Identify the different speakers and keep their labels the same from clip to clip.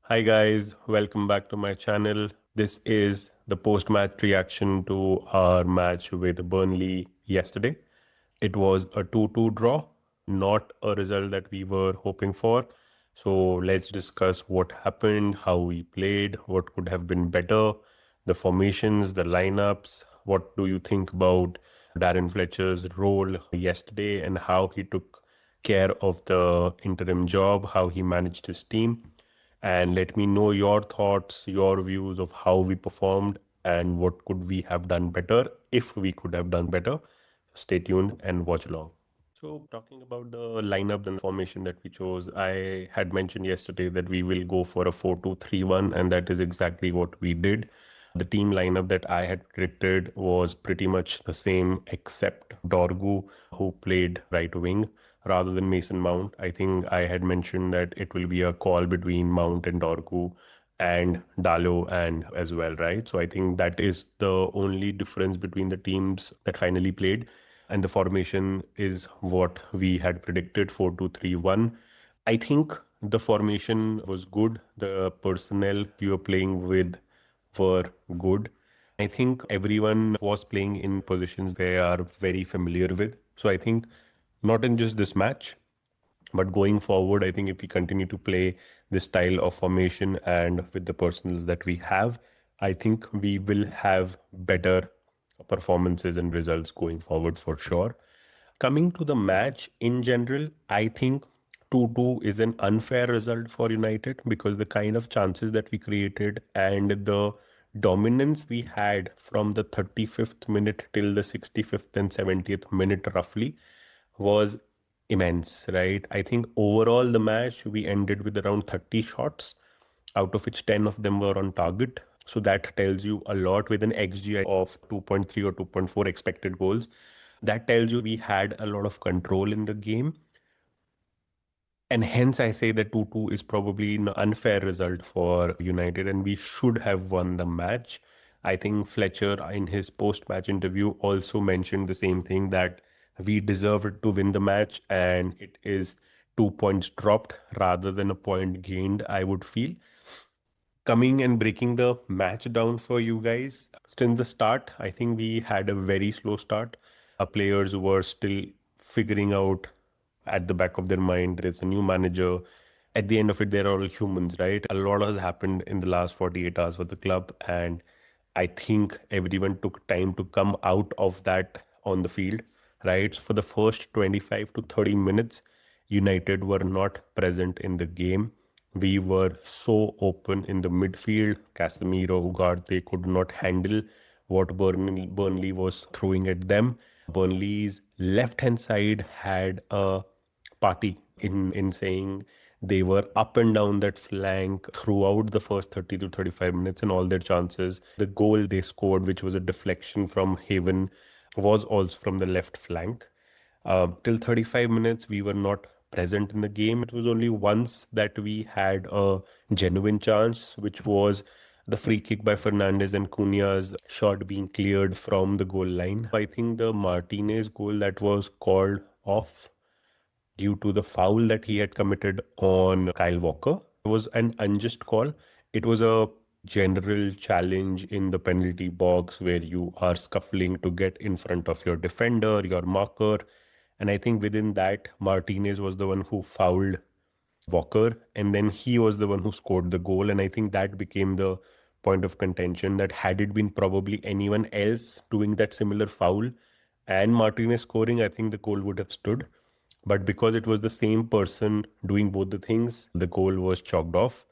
Speaker 1: Hi guys, welcome back to my channel. This is the post-match reaction to our match with Burnley yesterday. It was a 2-2 draw, not a result that we were hoping for. So let's discuss what happened, how we played, what could have been better, the formations, the lineups. What do you think about Darren Fletcher's role yesterday and how he took care of the interim job, how he managed his team? And let me know your thoughts, your views of how we performed and what could we have done better if we could have done better. Stay tuned and watch along. So, talking about the lineup and formation that we chose, I had mentioned yesterday that we will go for a 4-2-3-1, and that is exactly what we did. The team lineup that I had predicted was pretty much the same, except Dorgu, who played right wing rather than Mason Mount. I think I had mentioned that it will be a call between Mount and Dorgu and Dalo and as well, right? So I think that is the only difference between the teams that finally played. And the formation is what we had predicted, 4-2-3-1. I think the formation was good. The personnel we were playing with were good. I think everyone was playing in positions they are very familiar with. So I think not in just this match, but going forward, I think if we continue to play this style of formation and with the personals that we have, I think we will have better performances and results going forward for sure. Coming to the match in general, I think 2-2 is an unfair result for United because the kind of chances that we created and the dominance we had from the 35th minute till the 65th and 70th minute roughly was immense, right? I think overall the match we ended with around 30 shots, out of which 10 of them were on target. So that tells you a lot with an XG of 2.3 or 2.4 expected goals. That tells you we had a lot of control in the game. And hence, I say that 2-2 is probably an unfair result for United, and we should have won the match. I think Fletcher, in his post match interview, also mentioned the same thing that we deserved to win the match, and it is 2 points dropped rather than a point gained, I would feel. Coming and breaking the match down for you guys, since the start, I think we had a very slow start. Our players were still figuring out at the back of their mind there's a new manager. At the end of it, they're all humans, right? A lot has happened in the last 48 hours for the club, and I think everyone took time to come out of that on the field, right? So for the first 25 to 30 minutes, United were not present in the game. We were so open in the midfield. Casemiro, Ugarte could not handle what Burnley was throwing at them. Burnley's left hand side had a party in saying they were up and down that flank throughout the first 30 to 35 minutes and all their chances. The goal they scored, which was a deflection from Haven, was also from the left flank. Till 35 minutes, we were not present in the game. It was only once that we had a genuine chance, which was the free kick by Fernandez and Cunha's shot being cleared from the goal line. I think the Martinez goal that was called off due to the foul that he had committed on Kyle Walker. It was an unjust call. It was a general challenge in the penalty box where you are scuffling to get in front of your defender, your marker. And I think within that, Martinez was the one who fouled Walker, and then he was the one who scored the goal. And I think that became the point of contention that had it been probably anyone else doing that similar foul and Martinez scoring, I think the goal would have stood. But because it was the same person doing both the things, the goal was chalked off.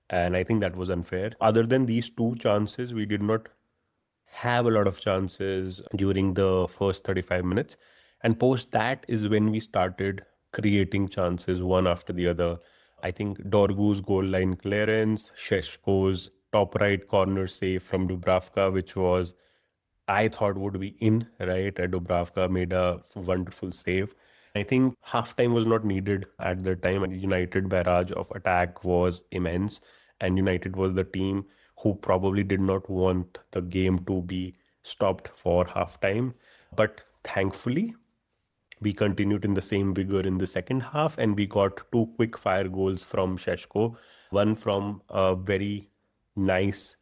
Speaker 1: And I think that was unfair. Other than these two chances, we did not have a lot of chances during the first 35 minutes. And post that is when we started creating chances one after the other. I think Dorgu's goal line clearance, Sesko's top right corner save from Dubravka, which was I thought would be in, right? Dubravka made a wonderful save. I think halftime was not needed at the time. And United barrage of attack was immense. And United was the team who probably did not want the game to be stopped for halftime. But thankfully, We continued in the same vigor in the second half, and we got two quick fire goals from Sesko. One from a very nice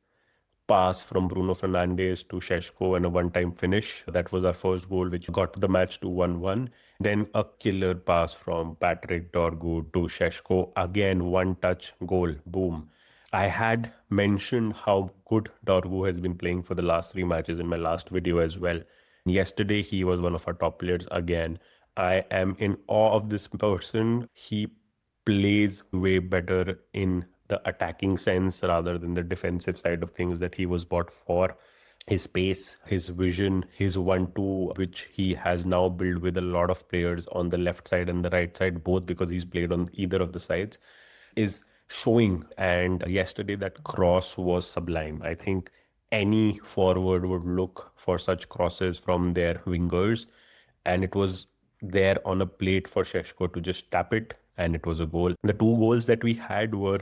Speaker 1: pass from Bruno Fernandes to Sesko and a one-time finish. That was our first goal, which got the match to 1-1. Then a killer pass from Patrick Dorgu to Sesko. Again, one-touch goal. Boom. I had mentioned how good Dorgu has been playing for the last three matches in my last video as well. Yesterday, he was one of our top players again. I am in awe of this person. He plays way better in the attacking sense rather than the defensive side of things that he was bought for. His pace, his vision, his 1-2, which he has now built with a lot of players on the left side and the right side, both because he's played on either of the sides, is showing. And yesterday, that cross was sublime. I think any forward would look for such crosses from their wingers, and it was there on a plate for Sesko to just tap it, and it was a goal. The two goals that we had were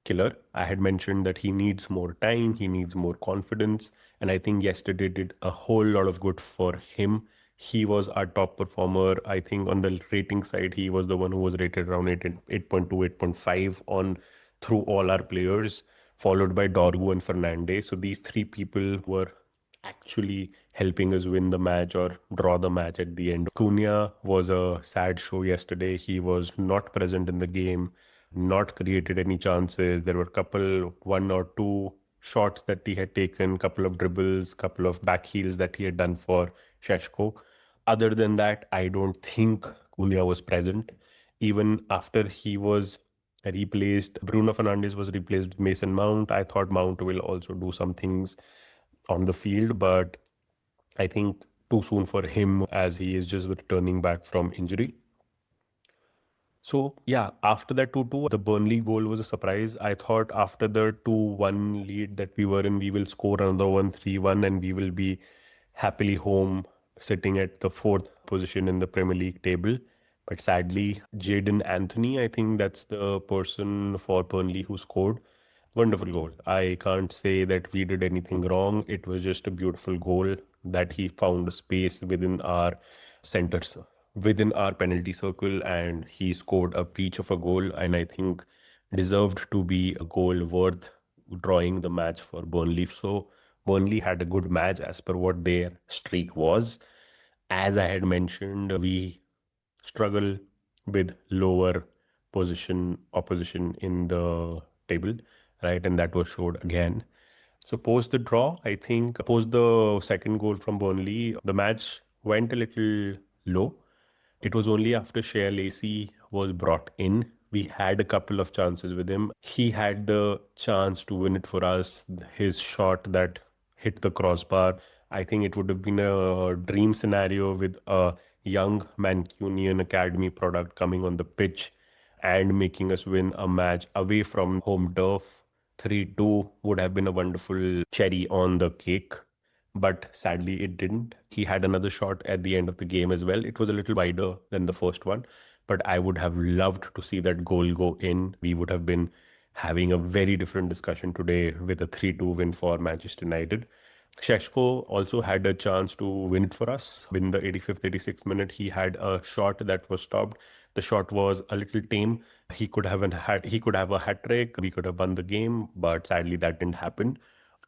Speaker 1: killer. I had mentioned that he needs more time, he needs more confidence, and I think yesterday did a whole lot of good for him. He was our top performer. I think on the rating side, he was the one who was rated around 8.2, 8.5 on through all our players, followed by Dorgu and Fernandes. So these three people were actually helping us win the match or draw the match at the end. Cunha was a sad show yesterday. He was not present in the game, not created any chances. There were a couple, one or two shots that he had taken, couple of dribbles, couple of back heels that he had done for Sesko. Other than that, I don't think Cunha was present. Even after he was replaced, Bruno Fernandes was replaced with Mason Mount. I thought Mount will also do some things on the field, but I think too soon for him as he is just returning back from injury. So yeah, after that 2-2, the Burnley goal was a surprise. I thought after the 2-1 lead that we were in, we will score another one 3-1 and we will be happily home, sitting at the fourth position in the Premier League table. But sadly, Jadon Anthony, I think that's the person for Burnley who scored. Wonderful goal. I can't say that we did anything wrong. It was just a beautiful goal that he found a space within our centers, within our penalty circle, and he scored a peach of a goal, and I think deserved to be a goal worth drawing the match for Burnley. So Burnley had a good match as per what their streak was. As I had mentioned, we struggle with lower position opposition in the table, right? And that was showed again. So post the draw, I think post the second goal from Burnley, the match went a little low. It was only after Shea Lacey was brought in. We had a couple of chances with him. He had the chance to win it for us. His shot that hit the crossbar, I think it would have been a dream scenario with a young Mancunian academy product coming on the pitch and making us win a match away from home turf. 3-2 would have been a wonderful cherry on the cake, but sadly it didn't. He had another shot at the end of the game as well. It was a little wider than the first one, but I would have loved to see that goal go in. We would have been having a very different discussion today with a 3-2 win for Manchester United. Sesko also had a chance to win it for us. In the 85th, 86th minute, he had a shot that was stopped. The shot was a little tame. He could have a hat trick. We could have won the game, but sadly that didn't happen.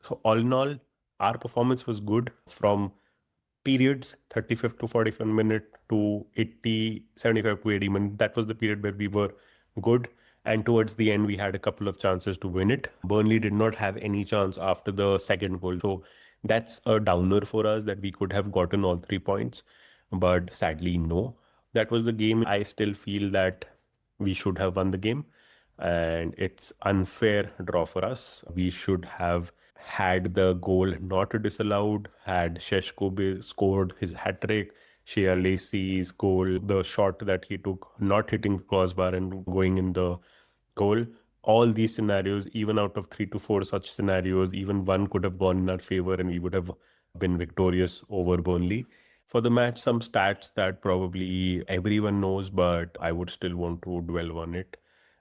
Speaker 1: So all in all, our performance was good from periods 35th to 45th minute to 80, 75 to 80 minutes. That was the period where we were good. And towards the end, we had a couple of chances to win it. Burnley did not have any chance after the second goal. So that's a downer for us that we could have gotten all 3 points. But sadly, no. That was the game. I still feel that we should have won the game. And it's unfair draw for us. We should have had the goal not disallowed, had Sesko scored his hat-trick, Shea Lacey's goal, the shot that he took, not hitting the crossbar and going in the goal. All these scenarios, even out of 3 to 4 such scenarios, even one could have gone in our favor and we would have been victorious over Burnley. For the match, some stats that probably everyone knows, but I would still want to dwell on it.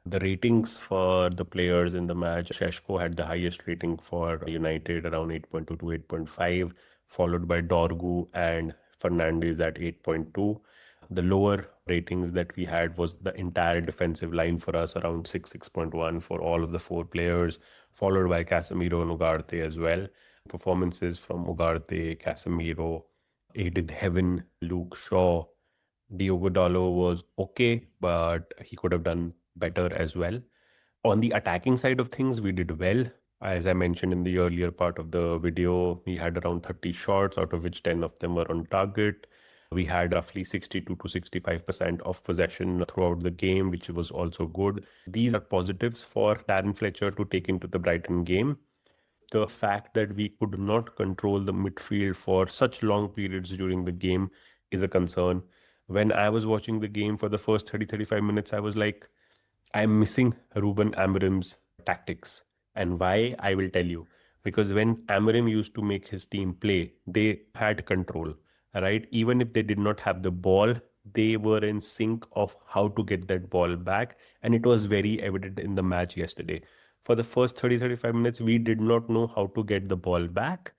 Speaker 1: The ratings for the players in the match, Sesko had the highest rating for United, around 8.2 to 8.5, followed by Dorgu and Fernandes at 8.2. The lower ratings that we had was the entire defensive line for us, around 6.1 for all of the four players, followed by Casemiro and Ugarte as well. Performances from Ugarte, Casemiro, Aiden Heaven, Luke Shaw, Diogo Dalot was okay, but he could have done better as well. On the attacking side of things, we did well. As I mentioned in the earlier part of the video, we had around 30 shots, out of which 10 of them were on target. We had roughly 62 to 65% of possession throughout the game, which was also good. These are positives for Darren Fletcher to take into the Brighton game. The fact that we could not control the midfield for such long periods during the game is a concern. When I was watching the game for the first 35 minutes, I was like, I'm missing Ruben Amorim's tactics. And why, I will tell you. Because when Amorim used to make his team play, they had control, right? Even if they did not have the ball, they were in sync of how to get that ball back. And it was very evident in the match yesterday. For the first 35 minutes, we did not know how to get the ball back.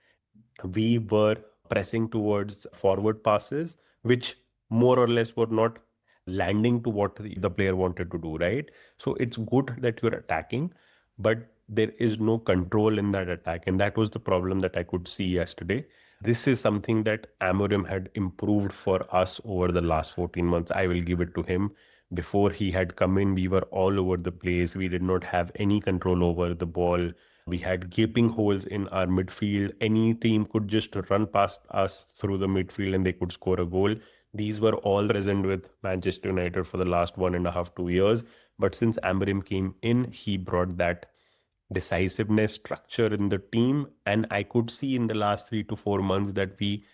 Speaker 1: We were pressing towards forward passes, which more or less were not landing to what the player wanted to do, right? So it's good that you're attacking, but there is no control in that attack. And that was the problem that I could see yesterday. This is something that Amorim had improved for us over the last 14 months. I will give it to him. Before he had come in, we were all over the place. We did not have any control over the ball. We had gaping holes in our midfield. Any team could just run past us through the midfield and they could score a goal. These were all present with Manchester United for the last 1.5, 2 years. But since Amorim came in, he brought that decisiveness, structure in the team. And I could see in the last 3 to 4 months that we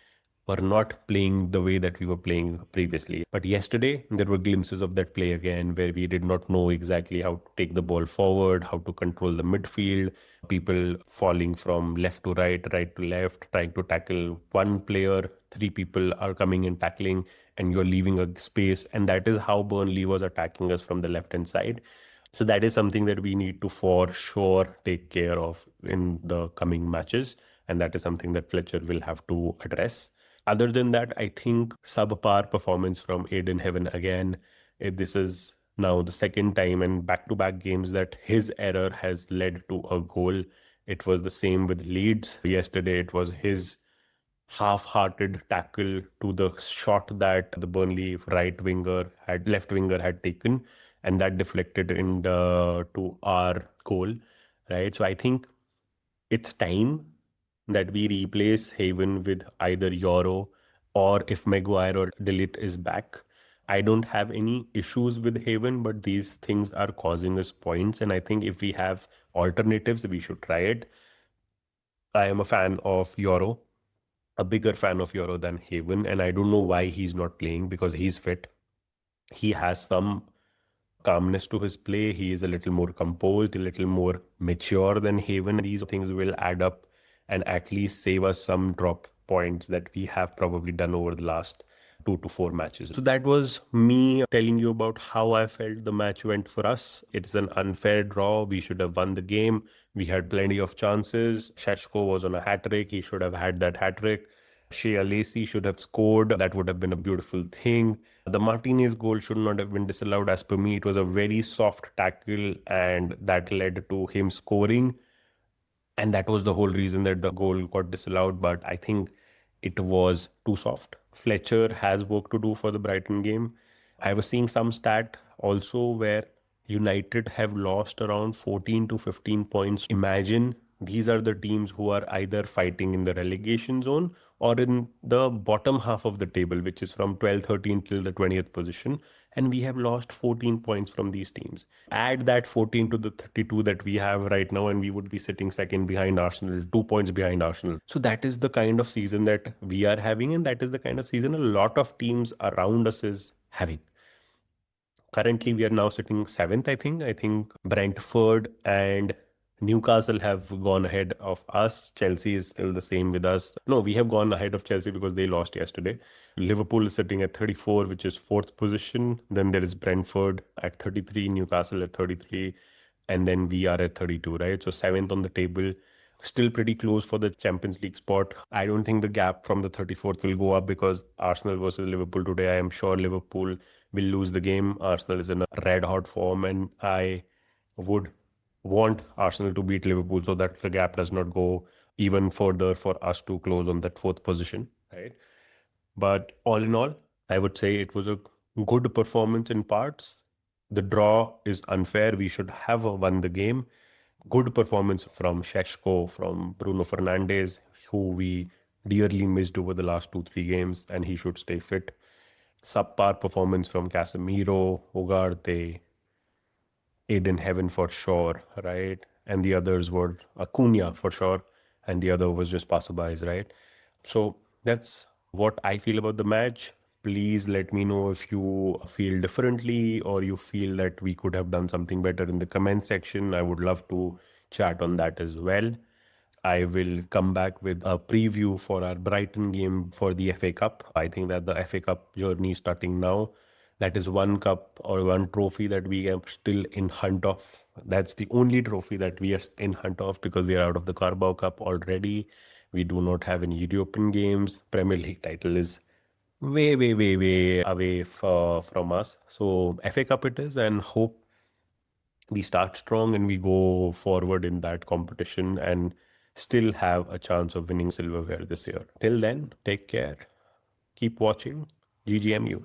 Speaker 1: were not playing the way that we were playing previously. But yesterday, there were glimpses of that play again where we did not know exactly how to take the ball forward, how to control the midfield, people falling from left to right, right to left, trying to tackle one player, three people are coming and tackling, and you're leaving a space. And that is how Burnley was attacking us from the left hand side. So that is something that we need to for sure take care of in the coming matches. And that is something that Fletcher will have to address. Other than that, I think subpar performance from Aiden Heaven again. This is now the second time in back-to-back games that his error has led to a goal. It was the same with Leeds. Yesterday, it was his half-hearted tackle to the shot that the Burnley left winger had taken, and that deflected to our goal, right? So I think it's time that we replace Haven with either Euro, or if Maguire or Delete is back. I don't have any issues with Haven, but these things are causing us points. And I think if we have alternatives, we should try it. I am a fan of Euro, a bigger fan of Euro than Haven. And I don't know why he's not playing because he's fit. He has some calmness to his play. He is a little more composed, a little more mature than Haven. These things will add up and at least save us some drop points that we have probably done over the last 2 to 4 matches. So that was me telling you about how I felt the match went for us. It's an unfair draw. We should have won the game. We had plenty of chances. Sesko was on a hat trick. He should have had that hat trick. Shea Lacey should have scored. That would have been a beautiful thing. The Martinez goal should not have been disallowed. As per me, it was a very soft tackle and that led to him scoring. And that was the whole reason that the goal got disallowed. But I think it was too soft. Fletcher has work to do for the Brighton game. I was seeing some stat also where United have lost around 14 to 15 points. Imagine these are the teams who are either fighting in the relegation zone or in the bottom half of the table, which is from 12, 13 till the 20th position. And we have lost 14 points from these teams. Add that 14 to the 32 that we have right now, and we would be sitting second behind Arsenal, 2 points behind Arsenal. So that is the kind of season that we are having, and that is the kind of season a lot of teams around us is having. Currently, we are now sitting seventh, I think. I think Brentford and Newcastle have gone ahead of us. Chelsea is still the same with us. No, we have gone ahead of Chelsea because they lost yesterday. Liverpool is sitting at 34, which is fourth position. Then there is Brentford at 33, Newcastle at 33, and then we are at 32, right? So seventh on the table. Still pretty close for the Champions League spot. I don't think the gap from the 34th will go up because Arsenal versus Liverpool today, I am sure Liverpool will lose the game. Arsenal is in a red hot form, and I would want Arsenal to beat Liverpool so that the gap does not go even further for us to close on that fourth position, right? But all in all, I would say it was a good performance in parts. The draw is unfair. We should have won the game. Good performance from Sesko, from Bruno Fernandes, who we dearly missed over the last 2, 3 games, and he should stay fit. Subpar performance from Casemiro, Ugarte, Aiden Heaven for sure, right? And the others were Acuna for sure, and the other was just passerbys, right? So that's what I feel about the match. Please let me know if you feel differently or you feel that we could have done something better in the comment section. I would love to chat on that as well. I will come back with a preview for our Brighton game for the FA Cup. I think that the FA Cup journey is starting now. That is one cup or one trophy that we are still in hunt of. That's the only trophy that we are in hunt of because we are out of the Carabao Cup already. We do not have any European games. Premier League title is way, way, way, way away from us. So FA Cup it is, and hope we start strong and we go forward in that competition and still have a chance of winning silverware this year. Till then, take care. Keep watching. GGMU.